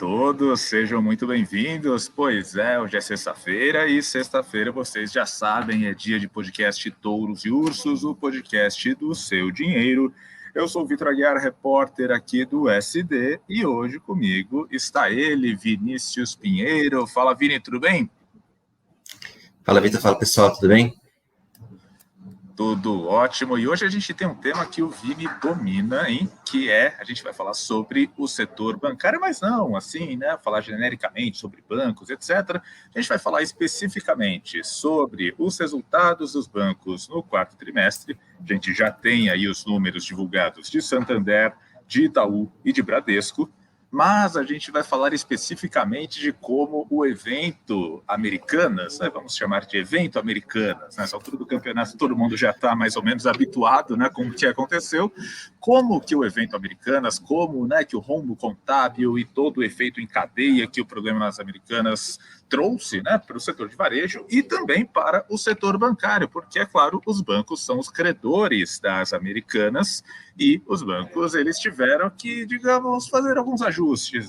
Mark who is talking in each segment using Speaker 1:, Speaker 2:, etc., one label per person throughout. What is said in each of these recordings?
Speaker 1: todos, sejam muito bem-vindos. Pois é, hoje é sexta-feira e sexta-feira vocês já sabem, é dia de podcast Touros e Ursos, o podcast do seu dinheiro. Eu sou o Vitor Aguiar, repórter aqui do SD e hoje comigo está ele, Vinícius Pinheiro. Fala, Vini, tudo bem?
Speaker 2: Fala, Vitor. Fala, pessoal, tudo bem?
Speaker 1: Tudo ótimo. E hoje a gente tem um tema que o Vini domina, hein? Que é, a gente vai falar sobre o setor bancário, mas não, assim, né? Falar genericamente sobre bancos, etc. A gente vai falar especificamente sobre os resultados dos bancos no quarto trimestre. A gente já tem aí os números divulgados de Santander, de Itaú e de Bradesco. Mas a gente vai falar especificamente de como o evento Americanas, né, vamos chamar de evento Americanas, nessa altura do campeonato todo mundo já está mais ou menos habituado, né, com o que aconteceu, como que o evento Americanas, como, né, que o rombo contábil e todo o efeito em cadeia que o programa nas Americanas trouxe, né, para o setor de varejo e também para o setor bancário, porque, é claro, os bancos são os credores das Americanas e os bancos, eles tiveram que, digamos, fazer alguns ajustes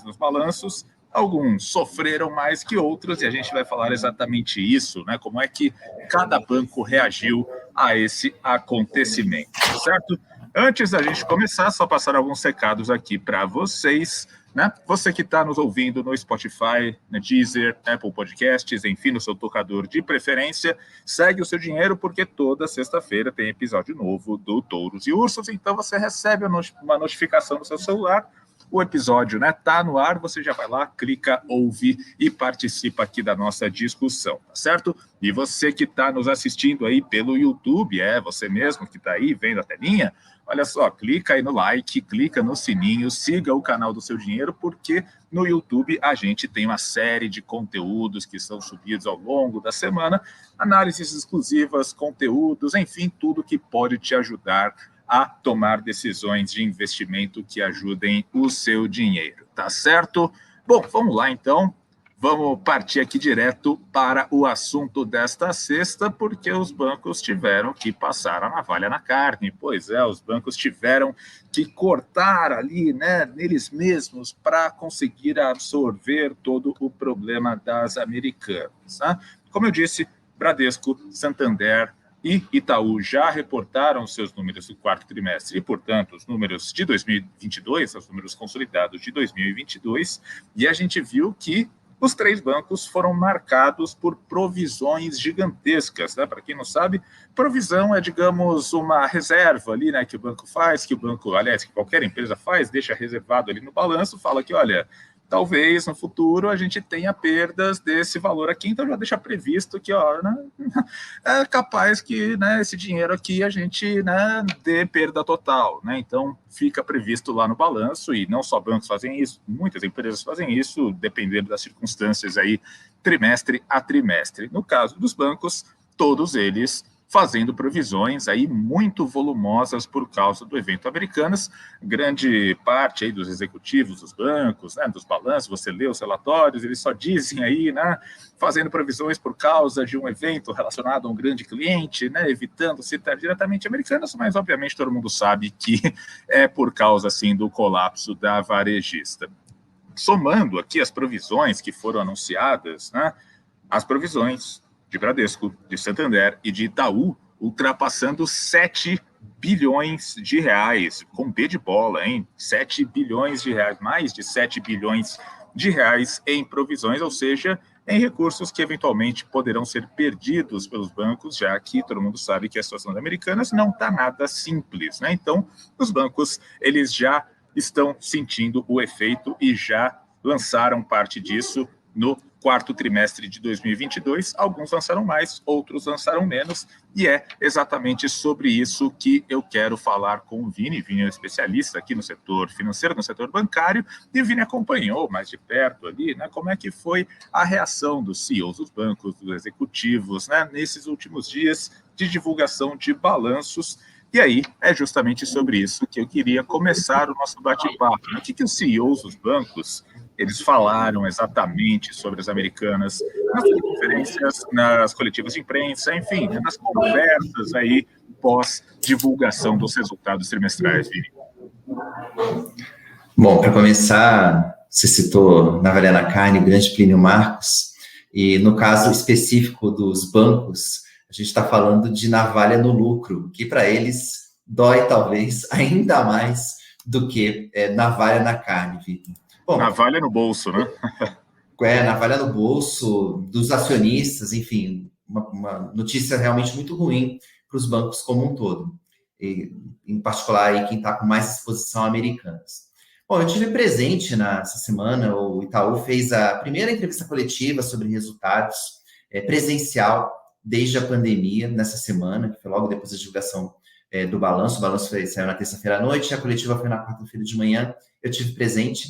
Speaker 1: nos balanços. Alguns sofreram mais que outros e a gente vai falar exatamente isso, né? Como é que cada banco reagiu a esse acontecimento, certo? Antes da gente começar, só passar alguns recados aqui para vocês, né? Você que está nos ouvindo no Spotify, no Deezer, Apple Podcasts, enfim, no seu tocador de preferência, segue o seu dinheiro, porque toda sexta-feira tem episódio novo do Touros e Ursos, então você recebe uma notificação no seu celular. O episódio, né, tá no ar, você já vai lá, clica, ouve e participa aqui da nossa discussão, tá certo? E você que está nos assistindo aí pelo YouTube, você mesmo que está aí vendo a telinha, olha só, clica aí no like, clica no sininho, siga o canal do Seu Dinheiro, porque no YouTube a gente tem uma série de conteúdos que são subidos ao longo da semana, análises exclusivas, conteúdos, enfim, tudo que pode te ajudar a tomar decisões de investimento que ajudem o seu dinheiro, tá certo? Bom, vamos lá então. Vamos partir aqui direto para o assunto desta sexta, porque os bancos tiveram que passar a navalha na carne. Pois é, os bancos tiveram que cortar ali, né, neles mesmos para conseguir absorver todo o problema das Americanas, né? Como eu disse, Bradesco, Santander e Itaú já reportaram seus números do quarto trimestre e, portanto, os números de 2022, os números consolidados de 2022, e a gente viu que os três bancos foram marcados por provisões gigantescas, né? Para quem não sabe, provisão é, digamos, uma reserva ali, né, que o banco faz, que qualquer empresa faz, deixa reservado ali no balanço, fala que, olha, talvez no futuro a gente tenha perdas desse valor aqui, então já deixa previsto que, ó, né, é capaz que, né, esse dinheiro aqui a gente, né, dê perda total, né? Então fica previsto lá no balanço, e não só bancos fazem isso, muitas empresas fazem isso, dependendo das circunstâncias aí, trimestre a trimestre. No caso dos bancos, todos eles fazendo provisões aí muito volumosas por causa do evento Americanas. Grande parte aí dos executivos dos bancos, né, dos balanços, você lê os relatórios, eles só dizem aí, né, fazendo provisões por causa de um evento relacionado a um grande cliente, né, evitando citar diretamente Americanas, mas obviamente todo mundo sabe que é por causa, assim, do colapso da varejista. Somando aqui as provisões que foram anunciadas, né, as provisões de Bradesco, de Santander e de Itaú, ultrapassando 7 bilhões de reais, com B de bola, hein? 7 bilhões de reais, mais de 7 bilhões de reais em provisões, ou seja, em recursos que eventualmente poderão ser perdidos pelos bancos, já que todo mundo sabe que a situação das Americanas não está nada simples, né? Então, os bancos, eles já estão sentindo o efeito e já lançaram parte disso no quarto trimestre de 2022, alguns lançaram mais, outros lançaram menos, e é exatamente sobre isso que eu quero falar com o Vini. Vini é um especialista aqui no setor financeiro, no setor bancário, e o Vini acompanhou mais de perto ali, né, como é que foi a reação dos CEOs dos bancos, dos executivos, né, nesses últimos dias de divulgação de balanços. E aí, é justamente sobre isso que eu queria começar o nosso bate-papo. O que os CEOs dos bancos, eles falaram exatamente sobre as Americanas nas conferências, nas coletivas de imprensa, enfim, nas conversas aí pós-divulgação dos resultados trimestrais, Vini?
Speaker 2: Bom, para começar, Você citou Navalha na Carne, o grande Plínio Marcos, e no caso específico dos bancos, a gente está falando de navalha no lucro, que para eles dói talvez ainda mais do que navalha na carne, Vitor.
Speaker 1: Bom, navalha no bolso, né?
Speaker 2: Navalha no bolso dos acionistas, enfim, uma notícia realmente muito ruim para os bancos como um todo, e, em particular aí quem está com mais exposição a americanas. Bom, eu tive presente nessa semana, o Itaú fez a primeira entrevista coletiva sobre resultados presencial desde a pandemia, nessa semana, que foi logo depois da divulgação do balanço. O balanço saiu na terça-feira à noite, a coletiva foi na quarta-feira de manhã. Eu tive presente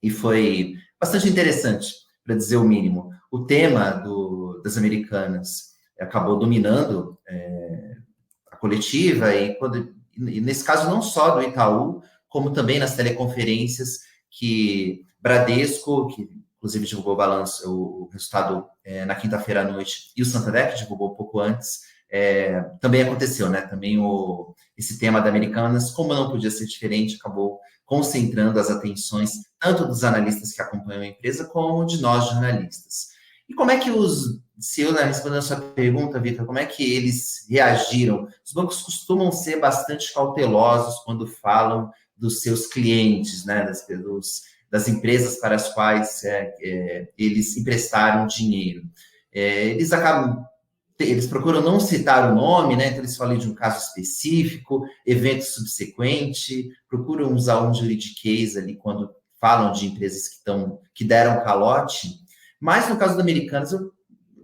Speaker 2: e foi bastante interessante, para dizer o mínimo. O tema das americanas acabou dominando a coletiva, e nesse caso não só do Itaú, como também nas teleconferências que Bradesco, que inclusive divulgou o balanço, o resultado na quinta-feira à noite, e o Santander, que divulgou um pouco antes, também aconteceu, né? Também esse tema da Americanas, como não podia ser diferente, acabou concentrando as atenções tanto dos analistas que acompanham a empresa, como de nós, jornalistas. E como é que se eu respondendo a sua pergunta, Vitor, como é que eles reagiram? Os bancos costumam ser bastante cautelosos quando falam dos seus clientes, né? Das empresas para as quais eles emprestaram dinheiro. Eles procuram não citar o nome, né? Então eles falam de um caso específico, evento subsequente, procuram usar um juridiquês ali quando falam de empresas que deram calote. Mas no caso da Americanas, eu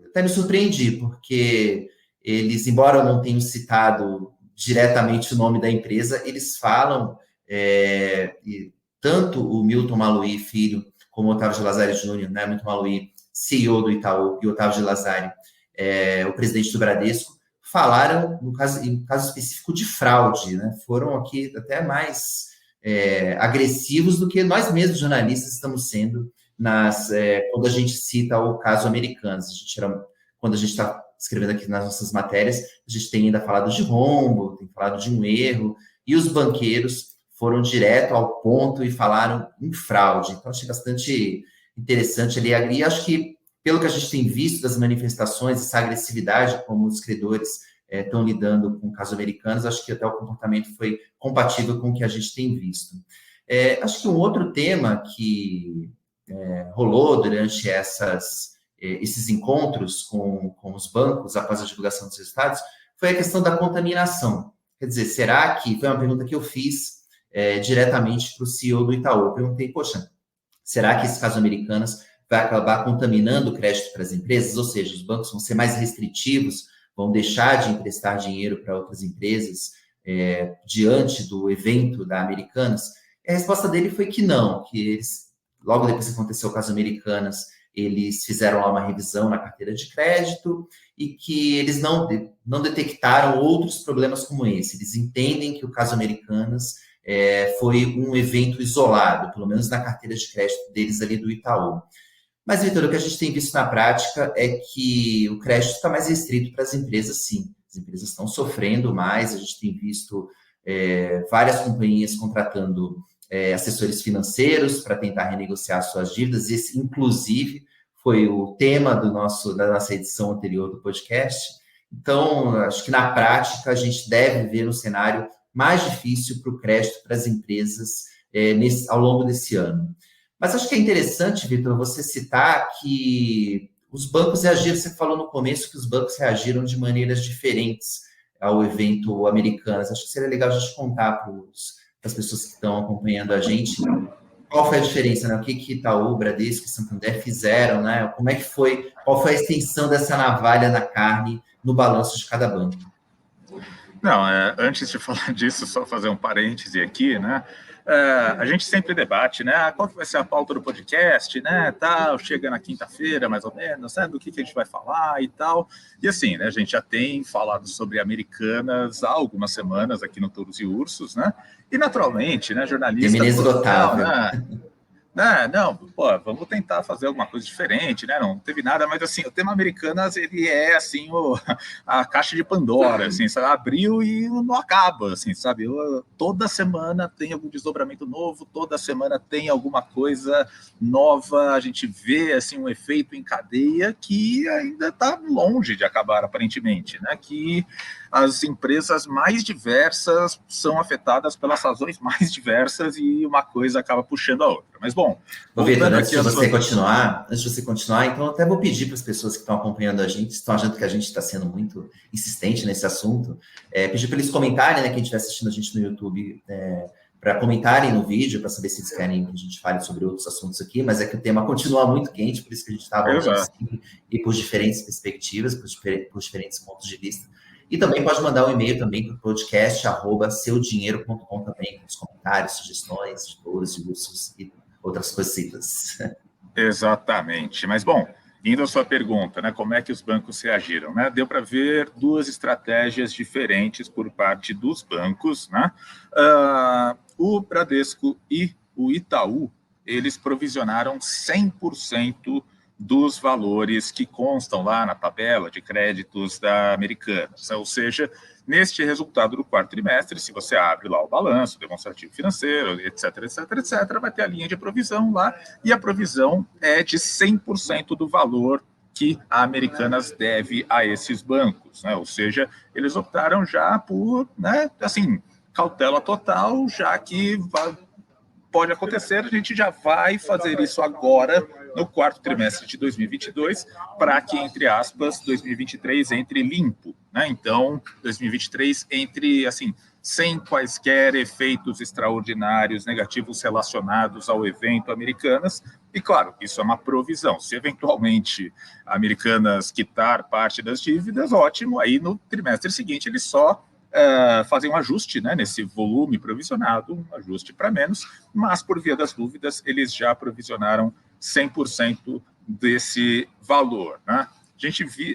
Speaker 2: até me surpreendi, porque eles, embora eu não tenham citado diretamente o nome da empresa, eles falam, e tanto o Milton Maluhy Filho, como o Otávio de Lazari Júnior, né? Milton Maluhy, CEO do Itaú, e o Otávio de Lazari, o presidente do Bradesco, falaram, no caso específico, de fraude, né? Foram aqui até mais agressivos do que nós mesmos, jornalistas, estamos sendo quando a gente cita o caso Americanas. Quando a gente está escrevendo aqui nas nossas matérias, a gente tem ainda falado de rombo, tem falado de um erro, e os banqueiros foram direto ao ponto e falaram em fraude. Então, achei bastante interessante ali. E acho que, pelo que a gente tem visto das manifestações, essa agressividade como os credores estão lidando com o caso Americanas, acho que até o comportamento foi compatível com o que a gente tem visto. Acho que um outro tema que rolou durante esses encontros com os bancos após a divulgação dos resultados foi a questão da contaminação. Quer dizer, será que... Foi uma pergunta que eu fiz diretamente para o CEO do Itaú. Eu perguntei, poxa, será que esse caso Americanas vai acabar contaminando o crédito para as empresas? Ou seja, os bancos vão ser mais restritivos, vão deixar de emprestar dinheiro para outras empresas diante do evento da Americanas? A resposta dele foi que não, que eles, logo depois que aconteceu o caso Americanas, eles fizeram lá uma revisão na carteira de crédito e que eles não detectaram outros problemas como esse. Eles entendem que o caso Americanas foi um evento isolado, pelo menos na carteira de crédito deles ali do Itaú. Mas, Vitor, o que a gente tem visto na prática é que o crédito está mais restrito para as empresas, sim. As empresas estão sofrendo mais, a gente tem visto várias companhias contratando assessores financeiros para tentar renegociar suas dívidas. Esse, inclusive, foi o tema da nossa edição anterior do podcast. Então, acho que na prática a gente deve ver um cenário mais difícil para o crédito para as empresas ao longo desse ano. Mas acho que é interessante, Vitor, você citar que os bancos reagiram, você falou no começo que os bancos reagiram de maneiras diferentes ao evento Americanas. Acho que seria legal a gente contar para as pessoas que estão acompanhando a gente qual foi a diferença, né? O que Itaú, Bradesco e Santander fizeram, né? Como é que foi, qual foi a extensão dessa navalha na carne no balanço de cada banco?
Speaker 1: Não, antes de falar disso, só fazer um parêntese aqui, né? A gente sempre debate, né? Qual que vai ser a pauta do podcast, né? Tal, chega na quinta-feira, mais ou menos, né? Do que a gente vai falar e tal. E assim, né? A gente já tem falado sobre Americanas há algumas semanas aqui no Touros e Ursos, né? E naturalmente, né? Jornalista.
Speaker 2: Inesgotável.
Speaker 1: Né? Não, pô, vamos tentar fazer alguma coisa diferente, né? Não teve nada, mas assim, o tema Americanas, ele é assim, a caixa de Pandora, assim, sabe? Abriu e não acaba, assim, sabe? Toda semana tem algum desdobramento novo, toda semana tem alguma coisa nova, a gente vê, assim, um efeito em cadeia que ainda está longe de acabar, aparentemente, né? Que as empresas mais diversas são afetadas pelas razões mais diversas e uma coisa acaba puxando a outra. Mas, bom,
Speaker 2: Ô, Vitor,
Speaker 1: voltando aqui à sua...
Speaker 2: antes de você continuar, então eu até vou pedir para as pessoas que estão acompanhando a gente, estão achando que a gente está sendo muito insistente nesse assunto, pedir para eles comentarem, né, quem estiver assistindo a gente no YouTube, para comentarem no vídeo, para saber se eles querem que a gente fale sobre outros assuntos aqui, mas é que o tema continua muito quente, por isso que a gente está abordando sempre, e por diferentes perspectivas, por diferentes pontos de vista. E também pode mandar um e-mail também para o podcast@seudinheiro.com também, com os comentários, sugestões, dores, discursos e outras coisitas.
Speaker 1: Exatamente. Mas, bom, indo à sua pergunta, né, como é que os bancos reagiram? Né? Deu para ver duas estratégias diferentes por parte dos bancos. Né? O Bradesco e o Itaú, eles provisionaram 100% dos valores que constam lá na tabela de créditos da Americanas. Ou seja, neste resultado do quarto trimestre, se você abre lá o balanço, o demonstrativo financeiro, etc., etc., etc., vai ter a linha de provisão lá, e a provisão é de 100% do valor que a Americanas deve a esses bancos, né? Ou seja, eles optaram já por, né, assim, cautela total, já que pode acontecer, a gente já vai fazer isso agora no quarto trimestre de 2022, para que, entre aspas, 2023 entre limpo, né? Então, 2023 entre, assim, sem quaisquer efeitos extraordinários negativos relacionados ao evento Americanas. E, claro, isso é uma provisão. Se, eventualmente, a Americanas quitar parte das dívidas, ótimo, aí no trimestre seguinte ele só fazer um ajuste, né, nesse volume provisionado, um ajuste para menos, mas, por via das dúvidas, eles já provisionaram 100% desse valor. Né?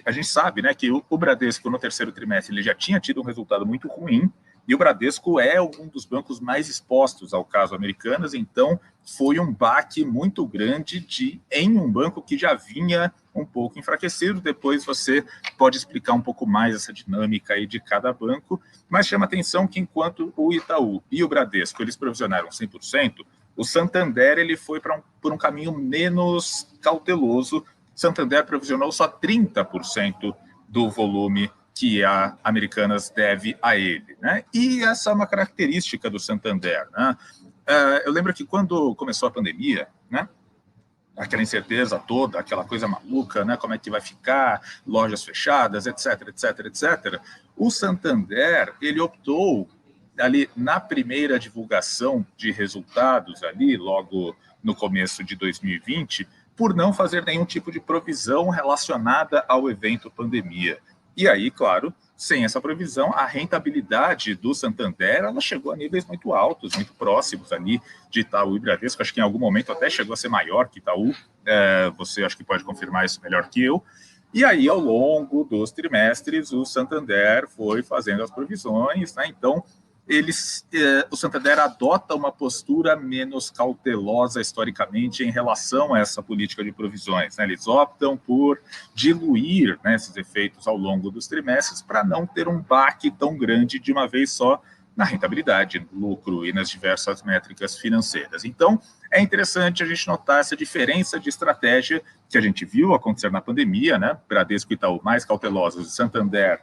Speaker 1: A gente sabe, né, que o Bradesco, no terceiro trimestre, ele já tinha tido um resultado muito ruim, e o Bradesco é um dos bancos mais expostos ao caso Americanas, então foi um baque muito grande em um banco que já vinha um pouco enfraquecido. Depois você pode explicar um pouco mais essa dinâmica aí de cada banco, mas chama atenção que enquanto o Itaú e o Bradesco eles provisionaram 100%, o Santander ele foi por um caminho menos cauteloso. Santander provisionou só 30% do volume que a Americanas deve a ele, né? E essa é uma característica do Santander, né? Eu lembro que quando começou a pandemia, né, aquela incerteza toda, aquela coisa maluca, né, como é que vai ficar, lojas fechadas, etc, etc, etc, o Santander, ele optou ali na primeira divulgação de resultados ali, logo no começo de 2020, por não fazer nenhum tipo de provisão relacionada ao evento pandemia. E aí, claro, sem essa provisão, a rentabilidade do Santander ela chegou a níveis muito altos, muito próximos ali de Itaú e Bradesco. Acho que em algum momento até chegou a ser maior que Itaú. Você acho que pode confirmar isso melhor que eu. E aí, ao longo dos trimestres, o Santander foi fazendo as provisões, né? Então, o Santander adota uma postura menos cautelosa historicamente em relação a essa política de provisões. Né? Eles optam por diluir, né, esses efeitos ao longo dos trimestres para não ter um baque tão grande de uma vez só na rentabilidade, no lucro e nas diversas métricas financeiras. Então, é interessante a gente notar essa diferença de estratégia que a gente viu acontecer na pandemia, né? Bradesco e Itaú mais cautelosos, Santander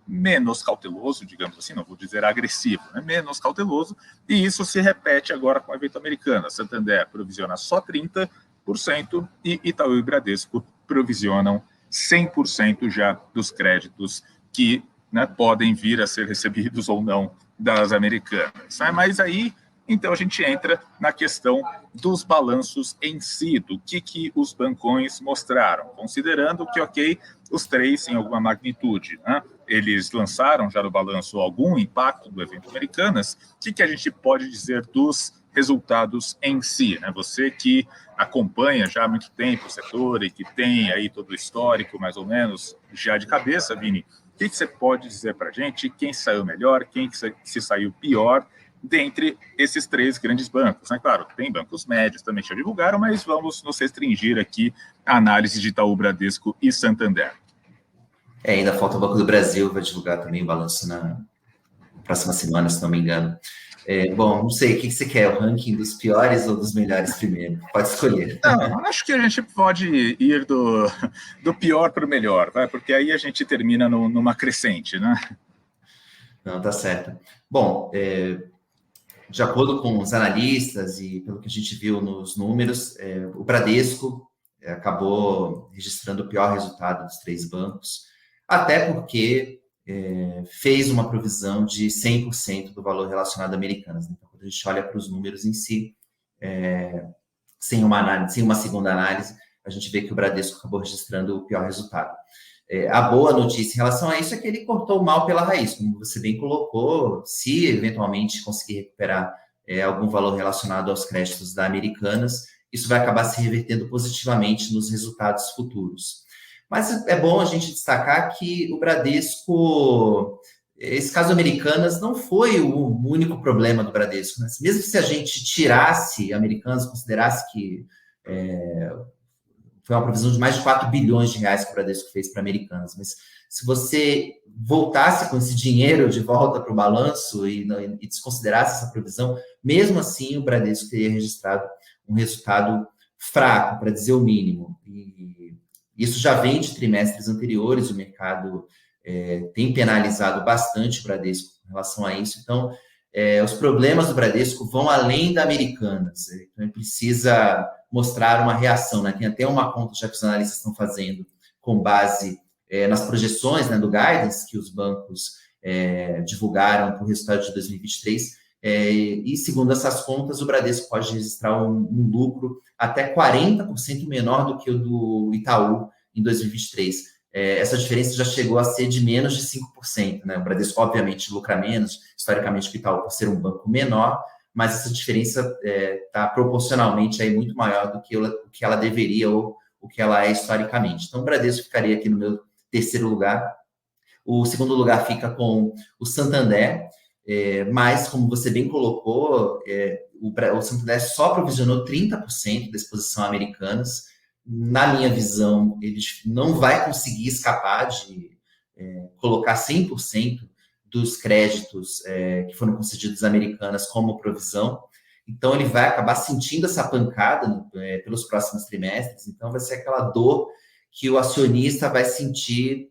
Speaker 1: menos cauteloso, digamos assim, não vou dizer agressivo, né? Menos cauteloso, e isso se repete agora com o evento americano. Santander provisiona só 30% e Itaú e Bradesco provisionam 100% já dos créditos que, né, podem vir a ser recebidos ou não das americanas. Né? Mas aí, então, a gente entra na questão dos balanços em si, do que os bancões mostraram, considerando que, ok, os três em alguma magnitude, né? Eles lançaram já no balanço algum impacto do evento Americanas. O que a gente pode dizer dos resultados em si, né? Você que acompanha já há muito tempo o setor e que tem aí todo o histórico, mais ou menos, já de cabeça, Vini, o que você pode dizer para a gente? Quem saiu melhor, quem se saiu pior dentre esses 3 grandes bancos, né? Claro, tem bancos médios também que já divulgaram, mas vamos nos restringir aqui à análise de Itaú, Bradesco e Santander.
Speaker 2: Ainda falta o Banco do Brasil, vai divulgar também o balanço na próxima semana, se não me engano. Bom, não sei, o que você quer? O ranking dos piores ou dos melhores primeiro? Pode escolher.
Speaker 1: Não, acho que a gente pode ir do pior para o melhor, tá? Porque aí a gente termina numa crescente, né?
Speaker 2: Não, tá certo. Bom, de acordo com os analistas e pelo que a gente viu nos números, o Bradesco acabou registrando o pior resultado dos 3 bancos, até porque fez uma provisão de 100% do valor relacionado a Americanas. Então, quando a gente olha para os números em si, sem uma análise, sem uma segunda análise, a gente vê que o Bradesco acabou registrando o pior resultado. A boa notícia em relação a isso é que ele cortou o mal pela raiz, como você bem colocou. Se eventualmente conseguir recuperar algum valor relacionado aos créditos da Americanas, isso vai acabar se revertendo positivamente nos resultados futuros. Mas é bom a gente destacar que o Bradesco, esse caso Americanas não foi o único problema do Bradesco, né? Mesmo se a gente tirasse Americanas, considerasse que foi uma provisão de mais de 4 bilhões de reais que o Bradesco fez para Americanas, mas se você voltasse com esse dinheiro de volta para o balanço e desconsiderasse essa provisão, mesmo assim o Bradesco teria registrado um resultado fraco, para dizer o mínimo. E isso já vem de trimestres anteriores, o mercado tem penalizado bastante o Bradesco em relação a isso. Então, os problemas do Bradesco vão além da Americanas. Então, ele precisa mostrar uma reação, né? Tem até uma conta já que os analistas estão fazendo com base nas projeções, né, do guidance que os bancos divulgaram para o resultado de 2023. E segundo essas contas, o Bradesco pode registrar um lucro até 40% menor do que o do Itaú em 2023. Essa diferença já chegou a ser de menos de 5%, né? O Bradesco, obviamente, lucra menos, historicamente, que o Itaú, por ser um banco menor, mas essa diferença está proporcionalmente aí muito maior do que o que ela deveria ou o que ela é historicamente. Então, o Bradesco ficaria aqui no meu terceiro lugar. O segundo lugar fica com o Santander, mas, como você bem colocou, o Santander só provisionou 30% da exposição a Americanas. Na minha visão, ele não vai conseguir escapar de colocar 100% dos créditos que foram concedidos às Americanas como provisão. Então, ele vai acabar sentindo essa pancada pelos próximos trimestres. Então, vai ser aquela dor que o acionista vai sentir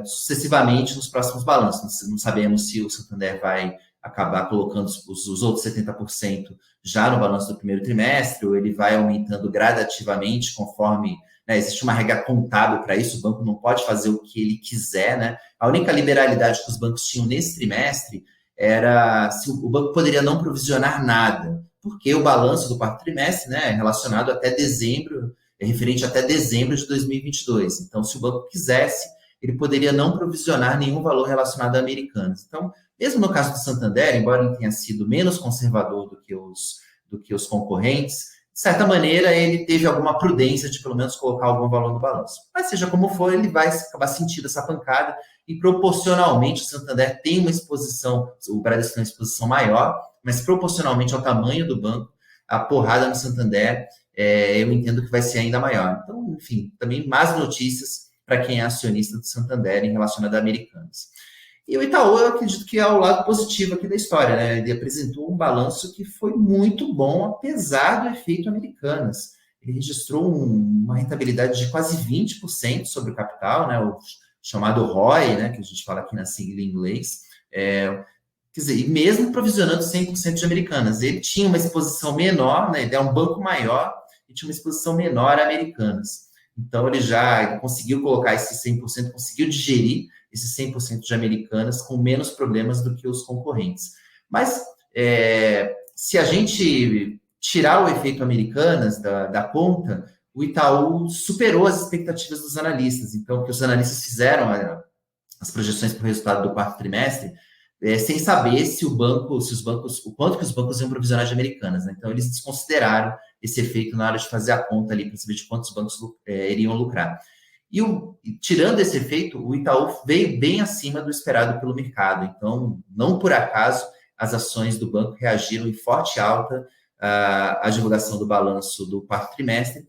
Speaker 2: sucessivamente nos próximos balanços. Não sabemos se o Santander vai acabar colocando os outros 70% já no balanço do primeiro trimestre, ou ele vai aumentando gradativamente conforme, né, existe uma regra contábil para isso, o banco não pode fazer o que ele quiser, né? A única liberalidade que os bancos tinham nesse trimestre era se o banco poderia não provisionar nada, porque o balanço do quarto trimestre, né, é relacionado até dezembro, é referente até dezembro de 2022. Então, se o banco quisesse, ele poderia não provisionar nenhum valor relacionado a Americanas. Então, mesmo no caso do Santander, embora ele tenha sido menos conservador do que os concorrentes, de certa maneira, ele teve alguma prudência de, pelo menos, colocar algum valor no balanço. Mas, seja como for, ele vai acabar sentindo essa pancada e, proporcionalmente, o Santander tem uma exposição, o Bradesco tem uma exposição maior, mas, proporcionalmente ao tamanho do banco, a porrada no Santander, eu entendo que vai ser ainda maior. Então, enfim, também más notícias para quem é acionista do Santander em relação a Americanas. E o Itaú, eu acredito que é o lado positivo aqui da história, né? Ele apresentou um balanço que foi muito bom, apesar do efeito Americanas. Ele registrou uma rentabilidade de quase 20% sobre o capital, né? O chamado ROI, né? Que a gente fala aqui na sigla em inglês. Quer dizer, e mesmo provisionando 100% de Americanas, ele tinha uma exposição menor, né? Ele é um banco maior e tinha uma exposição menor a Americanas. Então, ele conseguiu colocar esse 100%, conseguiu digerir esses 100% de Americanas com menos problemas do que os concorrentes. Mas, se a gente tirar o efeito Americanas da conta, o Itaú superou as expectativas dos analistas. Então, que os analistas fizeram as projeções para o resultado do quarto trimestre, sem saber o quanto que os bancos iam provisionar de Americanas, né? Então, eles desconsideraram esse efeito na hora de fazer a conta ali, para saber de quantos bancos iriam lucrar. E tirando esse efeito, o Itaú veio bem acima do esperado pelo mercado. Então, não por acaso, as ações do banco reagiram em forte alta à divulgação do balanço do quarto trimestre.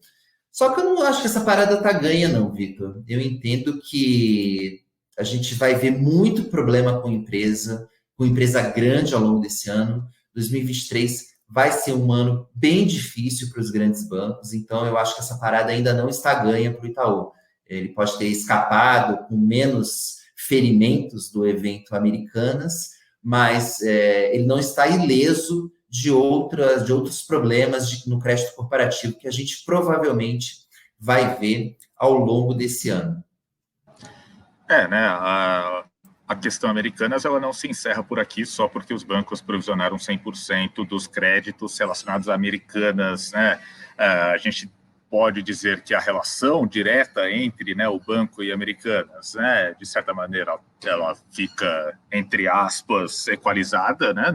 Speaker 2: Só que eu não acho que essa parada tá ganha, não, Vitor. Eu entendo que a gente vai ver muito problema com empresa grande ao longo desse ano. 2023 vai ser um ano bem difícil para os grandes bancos, então eu acho que essa parada ainda não está ganha para o Itaú. Ele pode ter escapado com menos ferimentos do evento Americanas, mas ele não está ileso de outros problemas no crédito corporativo que a gente provavelmente vai ver ao longo desse ano.
Speaker 1: Né? A questão Americanas ela não se encerra por aqui só porque os bancos provisionaram 100% dos créditos relacionados a Americanas, né? A gente pode dizer que a relação direta entre, né, o banco e Americanas, né, de certa maneira, ela fica, entre aspas, equalizada, né,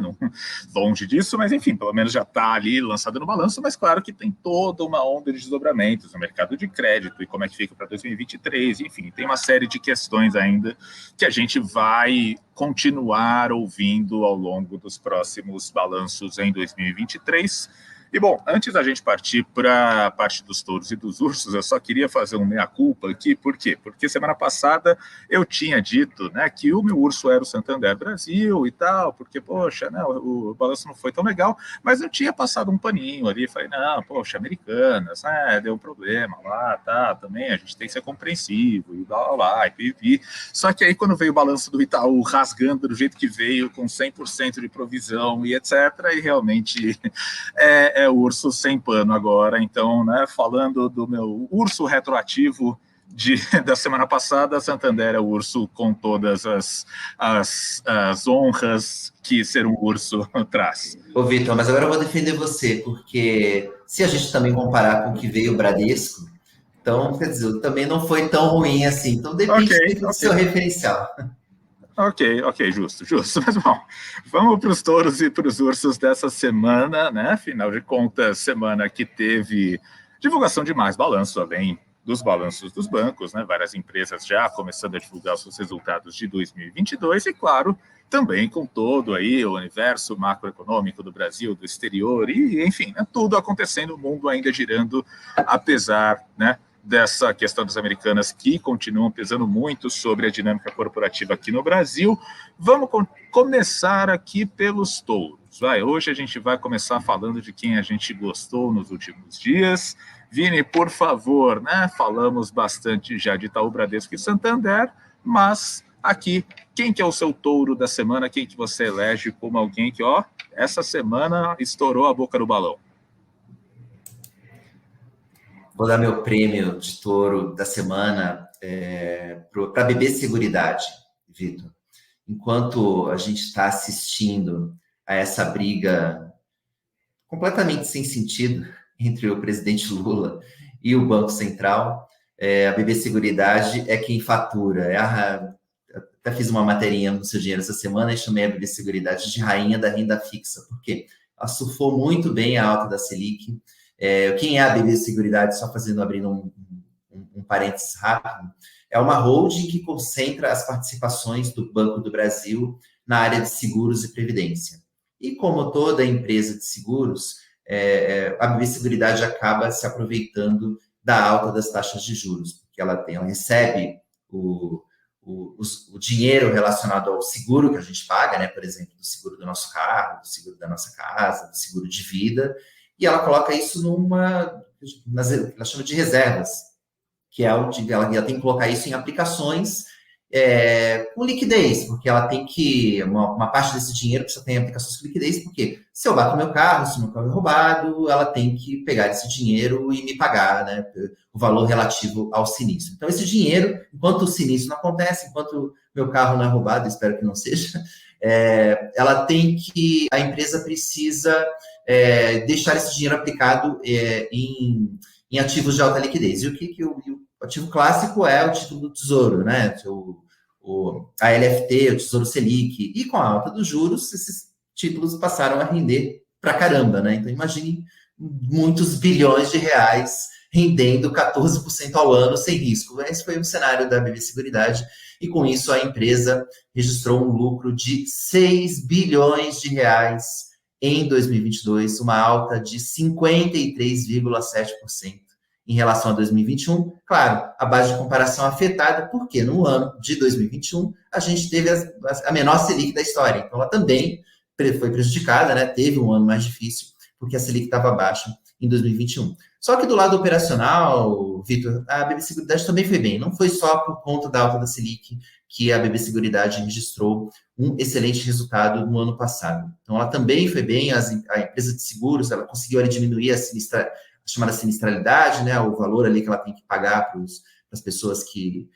Speaker 1: longe disso, mas enfim, pelo menos já está ali lançada no balanço, mas claro que tem toda uma onda de desdobramentos no mercado de crédito e como é que fica para 2023, enfim, tem uma série de questões ainda que a gente vai continuar ouvindo ao longo dos próximos balanços em 2023. E, bom, antes da gente partir para a parte dos touros e dos ursos, eu só queria fazer um meia-culpa aqui. Por quê? Porque semana passada eu tinha dito, né, que o meu urso era o Santander Brasil e tal, porque, poxa, né, o balanço não foi tão legal, mas eu tinha passado um paninho ali, falei, não, poxa, Americanas, né, deu um problema lá, tá, também a gente tem que ser compreensivo, e blá, blá, blá, e pipi. Só que aí quando veio o balanço do Itaú rasgando do jeito que veio, com 100% de provisão e etc., e realmente é o urso sem pano agora. Então, né, falando do meu urso retroativo da semana passada, Santander é o urso com todas as honras que ser um urso traz.
Speaker 2: Ô, Vitor, mas agora eu vou defender você, porque se a gente também comparar com o que veio o Bradesco, então, quer dizer, também não foi tão ruim assim. Então, depende do seu referencial.
Speaker 1: Ok, justo. Mas, bom, vamos para os touros e para os ursos dessa semana, né? Afinal de contas, semana que teve divulgação de mais balanço, além dos balanços dos bancos, né? Várias empresas já começando a divulgar os seus resultados de 2022 e, claro, também com todo aí o universo macroeconômico do Brasil, do exterior e, enfim, né? Tudo acontecendo, o mundo ainda girando, apesar, né, dessa questão das Americanas que continuam pesando muito sobre a dinâmica corporativa aqui no Brasil. Vamos começar aqui pelos touros. Hoje a gente vai começar falando de quem a gente gostou nos últimos dias. Vini, por favor, né? Falamos bastante já de Itaú, Bradesco e Santander, mas aqui, quem que é o seu touro da semana? Quem que você elege como alguém que, essa semana estourou a boca do balão?
Speaker 2: Vou dar meu prêmio de touro da semana para a BB Seguridade, Vitor. Enquanto a gente está assistindo a essa briga completamente sem sentido entre o presidente Lula e o Banco Central, a BB Seguridade é quem fatura. Até fiz uma materinha no Seu Dinheiro essa semana e chamei a BB Seguridade de rainha da renda fixa, porque ela surfou muito bem a alta da Selic. Quem é a BB Seguridade, só abrindo um parênteses rápido, é uma holding que concentra as participações do Banco do Brasil na área de seguros e previdência. E como toda empresa de seguros, a BB Seguridade acaba se aproveitando da alta das taxas de juros, porque ela recebe o dinheiro relacionado ao seguro que a gente paga, né? Por exemplo, do seguro do nosso carro, do seguro da nossa casa, do seguro de vida, e ela coloca isso ela chama de reservas, que é onde ela tem que colocar isso em aplicações com liquidez, porque ela tem que, uma parte desse dinheiro precisa ter aplicações com liquidez, porque se eu bato meu carro, se meu carro é roubado, ela tem que pegar esse dinheiro e me pagar, né, o valor relativo ao sinistro. Então, esse dinheiro, enquanto o sinistro não acontece, enquanto meu carro não é roubado, espero que não seja, a empresa precisa deixar esse dinheiro aplicado em ativos de alta liquidez. E o ativo clássico é o título do Tesouro, né? A LFT, o Tesouro Selic. E com a alta dos juros, esses títulos passaram a render pra caramba, né? Então, imagine muitos bilhões de reais rendendo 14% ao ano sem risco. Esse foi o cenário da BB Seguridade. e com isso a empresa registrou um lucro de 6 bilhões de reais em 2022, uma alta de 53,7% em relação a 2021. Claro, a base de comparação afetada, porque no ano de 2021 a gente teve a menor Selic da história, então ela também foi prejudicada, né? Teve um ano mais difícil, porque a Selic estava baixa em 2021. Só que do lado operacional, Vitor, a BB Seguridade também foi bem. Não foi só por conta da alta da Selic que a BB Seguridade registrou um excelente resultado no ano passado. Então, ela também foi bem. A empresa de seguros, ela conseguiu ali, diminuir a chamada sinistralidade, né? O valor ali que ela tem que pagar para as pessoas que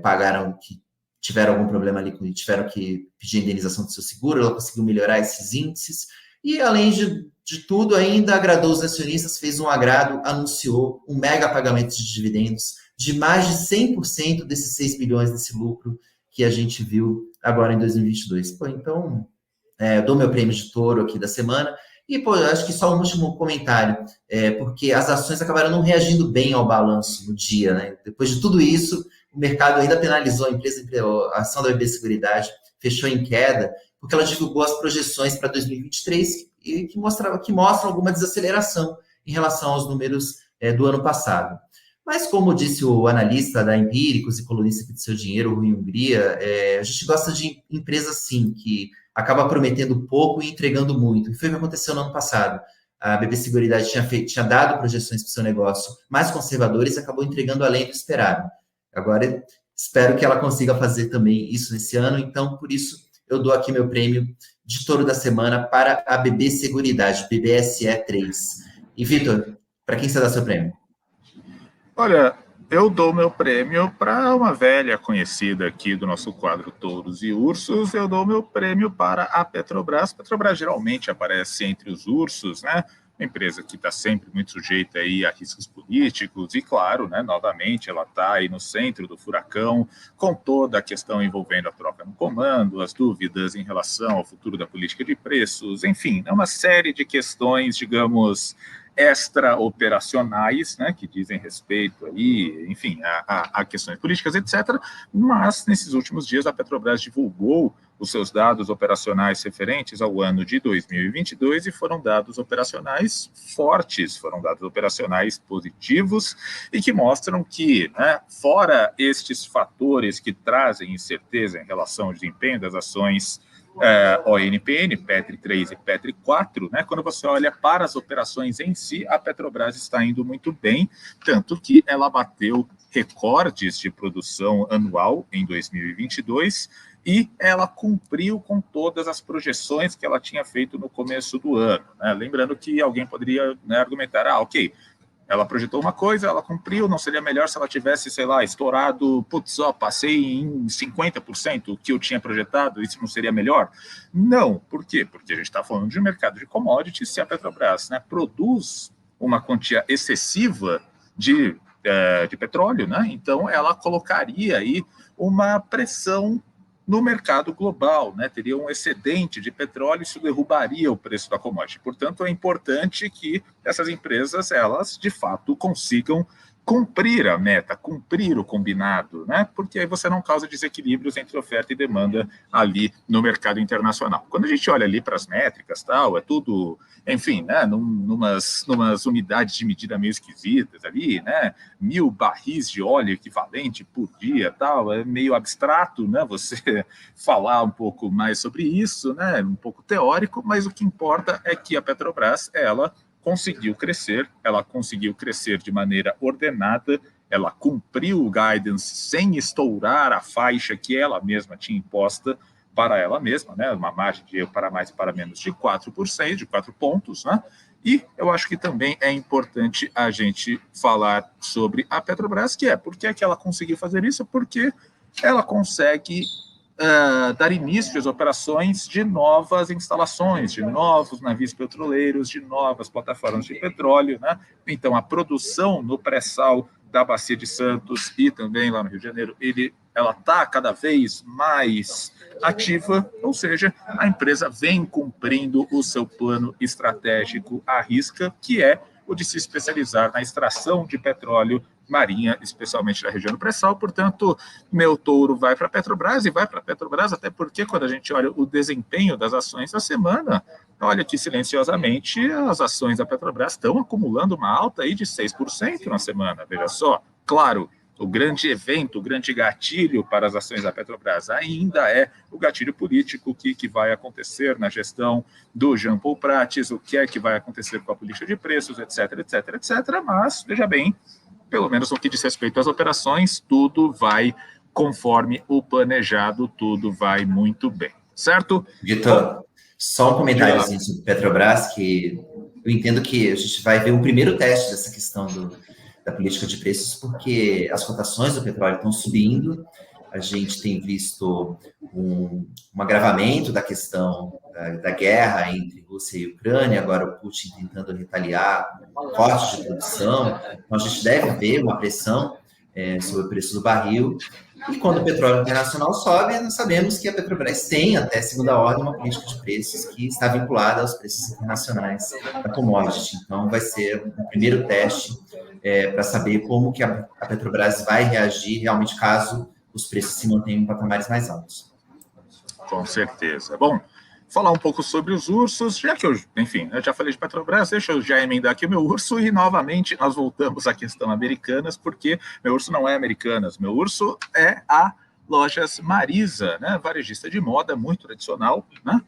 Speaker 2: pagaram, que tiveram algum problema ali, tiveram que pedir a indenização do seu seguro, ela conseguiu melhorar esses índices. E, além de tudo, ainda agradou os acionistas, fez um agrado, anunciou um mega pagamento de dividendos de mais de 100% desses 6 bilhões desse lucro que a gente viu agora em 2022. Pô, então, eu dou meu prêmio de touro aqui da semana. E, pô, acho que só um último comentário, porque as ações acabaram não reagindo bem ao balanço no dia, né? Depois de tudo isso, o mercado ainda penalizou a empresa, a ação da BB Seguridade fechou em queda, porque ela divulgou as projeções para 2023 e que mostram alguma desaceleração em relação aos números do ano passado. Mas, como disse o analista da Empíricos e colunista aqui do Seu Dinheiro, o Rui Hungria, a gente gosta de empresas, sim, que acaba prometendo pouco e entregando muito. E foi o que aconteceu no ano passado. A BB Seguridade tinha dado projeções para o seu negócio mais conservadoras e acabou entregando além do esperado. Agora, espero que ela consiga fazer também isso nesse ano. Então, por isso, eu dou aqui meu prêmio de touro da semana para a BB Seguridade, BBSE 3. E, Vitor, para quem você dá seu prêmio?
Speaker 1: Olha, eu dou meu prêmio para uma velha conhecida aqui do nosso quadro Touros e Ursos. Eu dou meu prêmio para a Petrobras. A Petrobras geralmente aparece entre os ursos, né? Uma empresa que está sempre muito sujeita aí a riscos políticos e, claro, né, novamente, ela está aí no centro do furacão, com toda a questão envolvendo a troca no comando, as dúvidas em relação ao futuro da política de preços, enfim, é uma série de questões, digamos, extra-operacionais, né, que dizem respeito aí, enfim, a questões políticas, etc. Mas, nesses últimos dias, a Petrobras divulgou os seus dados operacionais referentes ao ano de 2022 e foram dados operacionais fortes, foram dados operacionais positivos e que mostram que, né, fora estes fatores que trazem incerteza em relação ao desempenho das ações ONPN, Petri 3 e Petri 4, né? Quando você olha para as operações em si, a Petrobras está indo muito bem, tanto que ela bateu recordes de produção anual em 2022 e ela cumpriu com todas as projeções que ela tinha feito no começo do ano, né? Lembrando que alguém poderia, né, argumentar, ok, ela projetou uma coisa, ela cumpriu, não seria melhor se ela tivesse, sei lá, estourado, putz, ó, passei em 50% o que eu tinha projetado, isso não seria melhor? Não, por quê? Porque a gente está falando de um mercado de commodities, se a Petrobras, né, produz uma quantia excessiva de petróleo, né, então ela colocaria aí uma pressão no mercado global, né? Teria um excedente de petróleo, isso derrubaria o preço da commodity. Portanto, é importante que essas empresas, elas, de fato, consigam cumprir a meta, cumprir o combinado, né? Porque aí você não causa desequilíbrios entre oferta e demanda ali no mercado internacional. Quando a gente olha ali para as métricas, tal, é tudo, enfim, né? Numas unidades de medida meio esquisitas ali, né? 1.000 barris de óleo equivalente por dia, tal, é meio abstrato, né? Você falar um pouco mais sobre isso, né? Um pouco teórico, mas o que importa é que a Petrobras, ela conseguiu crescer de maneira ordenada, ela cumpriu o guidance sem estourar a faixa que ela mesma tinha imposta para ela mesma, né? Uma margem de erro para mais e para menos de 4%, de 4 pontos, né? E eu acho que também é importante a gente falar sobre a Petrobras, que por que ela conseguiu fazer isso? Porque ela consegue dar início às operações de novas instalações, de novos navios petroleiros, de novas plataformas de petróleo, né? Então, a produção no pré-sal da Bacia de Santos e também lá no Rio de Janeiro, ela está cada vez mais ativa, ou seja, a empresa vem cumprindo o seu plano estratégico à risca, que é o de se especializar na extração de petróleo marinha, especialmente da região do pré-sal. Portanto, meu touro vai para a Petrobras, e vai para a Petrobras até porque quando a gente olha o desempenho das ações da semana, olha que silenciosamente as ações da Petrobras estão acumulando uma alta aí de 6% na semana, veja só. Claro, o grande evento, o grande gatilho para as ações da Petrobras ainda é o gatilho político que vai acontecer na gestão do Jean Paul Prates, o que é que vai acontecer com a política de preços, etc, etc, etc. Mas, veja bem, pelo menos no que diz respeito às operações, tudo vai conforme o planejado, tudo vai muito bem, certo?
Speaker 2: Vitor, só um comentáriozinho sobre Petrobras, que eu entendo que a gente vai ver um primeiro teste dessa questão da política de preços, porque as cotações do petróleo estão subindo, a gente tem visto um agravamento da questão da guerra entre Rússia e Ucrânia, agora o Putin tentando retaliar cortes de produção, então a gente deve ver uma pressão sobre o preço do barril. E quando o petróleo internacional sobe, nós sabemos que a Petrobras tem, até segunda ordem, uma política de preços que está vinculada aos preços internacionais da commodity. Então, vai ser um primeiro teste para saber como que a Petrobras vai reagir realmente caso os preços se mantenham em patamares mais altos.
Speaker 1: Com certeza. Bom, falar um pouco sobre os ursos, já que eu, enfim, eu já falei de Petrobras, deixa eu já emendar aqui o meu urso e novamente nós voltamos à questão Americanas, porque meu urso não é Americanas, meu urso é a Lojas Marisa, né, varejista de moda muito tradicional, né,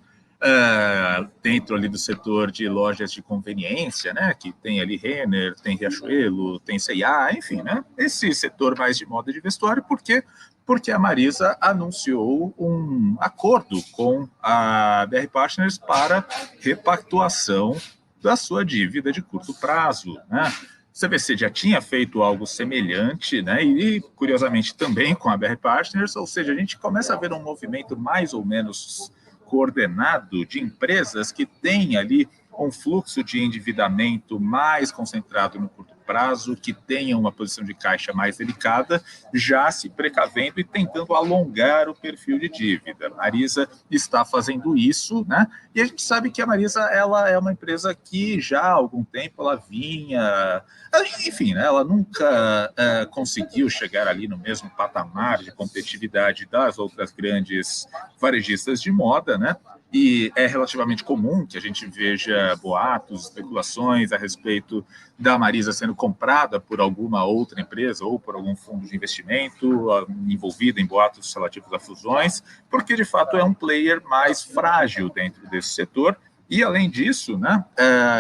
Speaker 1: dentro ali do setor de lojas de conveniência, né, que tem ali Renner, tem Riachuelo, tem C&A, enfim, né, esse setor mais de moda e de vestuário, porque a Marisa anunciou um acordo com a BR Partners para repactuação da sua dívida de curto prazo, né? O CVC já tinha feito algo semelhante, né? E curiosamente também com a BR Partners, ou seja, a gente começa a ver um movimento mais ou menos coordenado de empresas que têm ali um fluxo de endividamento mais concentrado no curto prazo, que tenham uma posição de caixa mais delicada, já se precavendo e tentando alongar o perfil de dívida. A Marisa está fazendo isso, né? E a gente sabe que a Marisa ela é uma empresa que já há algum tempo ela vinha, enfim, né, ela nunca conseguiu chegar ali no mesmo patamar de competitividade das outras grandes varejistas de moda, né? E é relativamente comum que a gente veja boatos, especulações a respeito da Marisa sendo comprada por alguma outra empresa ou por algum fundo de investimento envolvido em boatos relativos a fusões, porque de fato é um player mais frágil dentro desse setor. E além disso, né,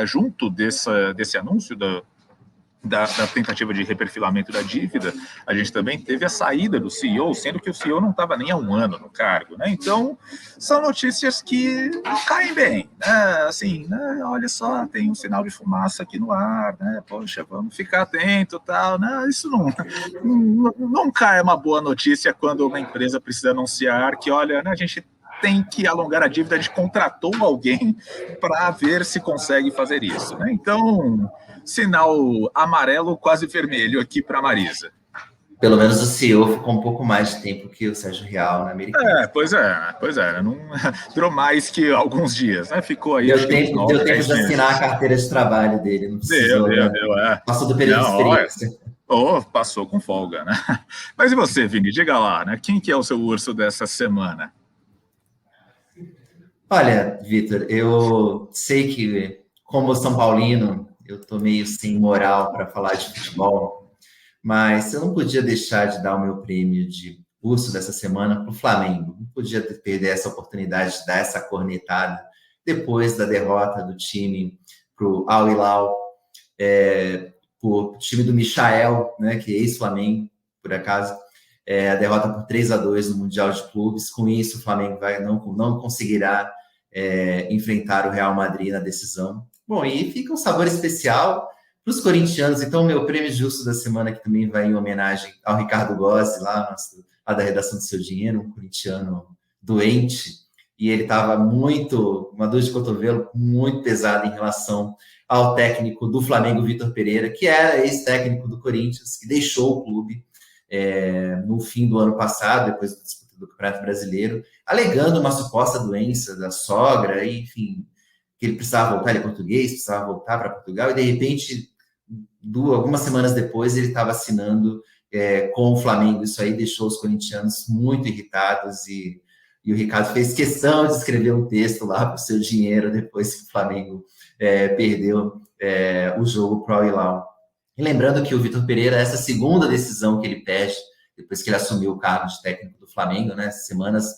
Speaker 1: junto desse anúncio da tentativa de reperfilamento da dívida, a gente também teve a saída do CEO, sendo que o CEO não estava nem há um ano no cargo, né? Então, são notícias que não caem bem, né? Assim, né? Olha só, tem um sinal de fumaça aqui no ar, né? Poxa, vamos ficar atento, tal, né? Isso nunca é uma boa notícia quando uma empresa precisa anunciar que, olha, né, a gente tem que alongar a dívida, a gente contratou alguém para ver se consegue fazer isso, né? Então, sinal amarelo, quase vermelho aqui para a Marisa.
Speaker 2: Pelo menos o CEO ficou um pouco mais de tempo que o Sérgio Rial na Americana.
Speaker 1: Pois é, não durou mais que alguns dias, né? Ficou aí,
Speaker 2: deu tempo de assinar a carteira de trabalho dele, não precisou,
Speaker 1: deu,
Speaker 2: passou do período de experiência.
Speaker 1: Passou com folga, né? Mas e você, Vini, diga lá, né? Quem que é o seu urso dessa semana?
Speaker 2: Olha, Vitor, eu sei que, como São Paulino, eu tô meio sem moral para falar de futebol, mas eu não podia deixar de dar o meu prêmio de urso dessa semana para o Flamengo. Não podia perder essa oportunidade de dar essa cornetada depois da derrota do time para o Al Hilal, o time do Michael, né, que é ex-Flamengo, por acaso, a derrota por 3-2 no Mundial de Clubes. Com isso, o Flamengo não conseguirá enfrentar o Real Madrid na decisão. Bom, e fica um sabor especial para os corintianos. Então, meu prêmio justo da semana que também vai em homenagem ao Ricardo Gozzi, lá da redação do Seu Dinheiro, um corintiano doente, e ele estava uma dor de cotovelo muito pesada em relação ao técnico do Flamengo, Vitor Pereira, que era ex-técnico do Corinthians, que deixou o clube no fim do ano passado, depois da disputa do Campeonato Brasileiro, alegando uma suposta doença da sogra, enfim, que ele precisava voltar, ele é português, precisava voltar para Portugal, e de repente, algumas semanas depois, ele estava assinando com o Flamengo. Isso aí deixou os corintianos muito irritados e o Ricardo fez questão de escrever um texto lá para o seu dinheiro depois que o Flamengo perdeu o jogo para o Al-Hilal. E lembrando que o Vitor Pereira, essa segunda decisão que ele pede, depois que ele assumiu o cargo de técnico do Flamengo, né, semanas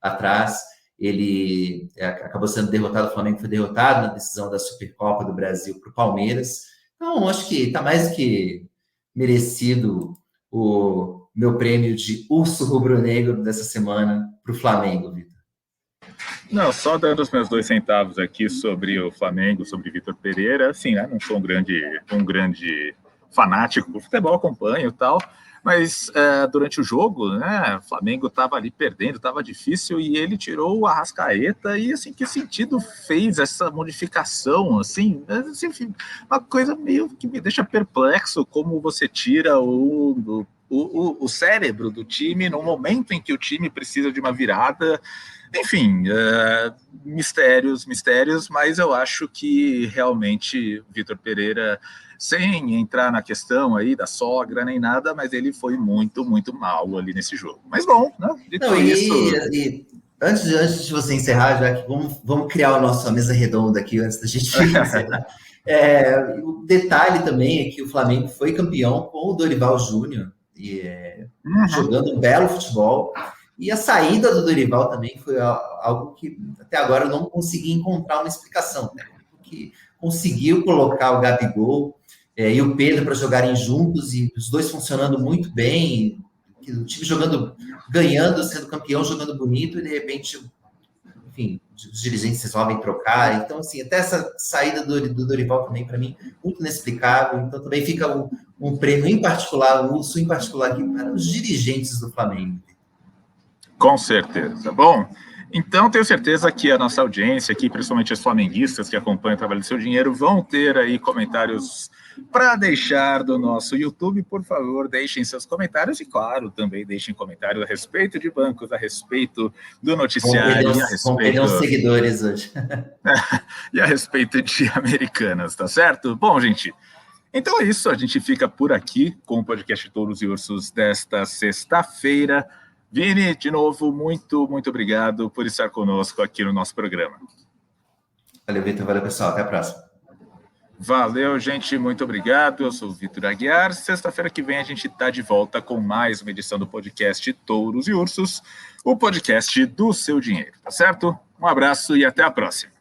Speaker 2: atrás, ele acabou sendo derrotado, o Flamengo foi derrotado na decisão da Supercopa do Brasil para o Palmeiras. Então, acho que está mais do que merecido o meu prêmio de urso rubro-negro dessa semana para o Flamengo, Vitor.
Speaker 1: Não, só dando os meus 2 centavos aqui sobre o Flamengo, sobre Vitor Pereira, assim, né, não sou um grande fanático do futebol, acompanho e tal, mas durante o jogo, né, o Flamengo estava ali perdendo, estava difícil, e ele tirou o Arrascaeta, e assim, que sentido fez essa modificação, assim, uma coisa meio que me deixa perplexo, como você tira o cérebro do time no momento em que o time precisa de uma virada. Enfim, mistérios, mas eu acho que realmente Vitor Pereira, sem entrar na questão aí da sogra nem nada, mas ele foi muito, muito mal ali nesse jogo. Mas bom, né?
Speaker 2: E antes de você encerrar, já que vamos criar a nossa mesa redonda aqui antes da gente encerrar. O detalhe também é que o Flamengo foi campeão com o Dorival Júnior, jogando um belo futebol. E a saída do Dorival também foi algo que até agora eu não consegui encontrar uma explicação, né? Que conseguiu colocar o Gabigol e o Pedro para jogarem juntos, e os dois funcionando muito bem, o time ganhando, sendo campeão, jogando bonito, e de repente, enfim, os dirigentes resolvem trocar. Então, assim, até essa saída do Dorival também, para mim, muito inexplicável. Então, também fica um prêmio em particular, um urso em particular aqui para os dirigentes do Flamengo.
Speaker 1: Com certeza. Bom, então tenho certeza que a nossa audiência aqui, principalmente os flamenguistas que acompanham o Trabalho do Seu Dinheiro, vão ter aí comentários para deixar do nosso YouTube. Por favor, deixem seus comentários e, claro, também deixem comentários a respeito de bancos, a respeito do noticiário e a respeito...
Speaker 2: perder uns seguidores hoje.
Speaker 1: E a respeito de Americanas, tá certo? Bom, gente, então é isso. A gente fica por aqui com o podcast Touros e Ursos desta sexta-feira. Vini, de novo, muito, muito obrigado por estar conosco aqui no nosso programa.
Speaker 2: Valeu, Vitor. Valeu, pessoal. Até a próxima.
Speaker 1: Valeu, gente. Muito obrigado. Eu sou o Vitor Aguiar. Sexta-feira que vem a gente está de volta com mais uma edição do podcast Touros e Ursos, o podcast do seu dinheiro, tá certo? Um abraço e até a próxima.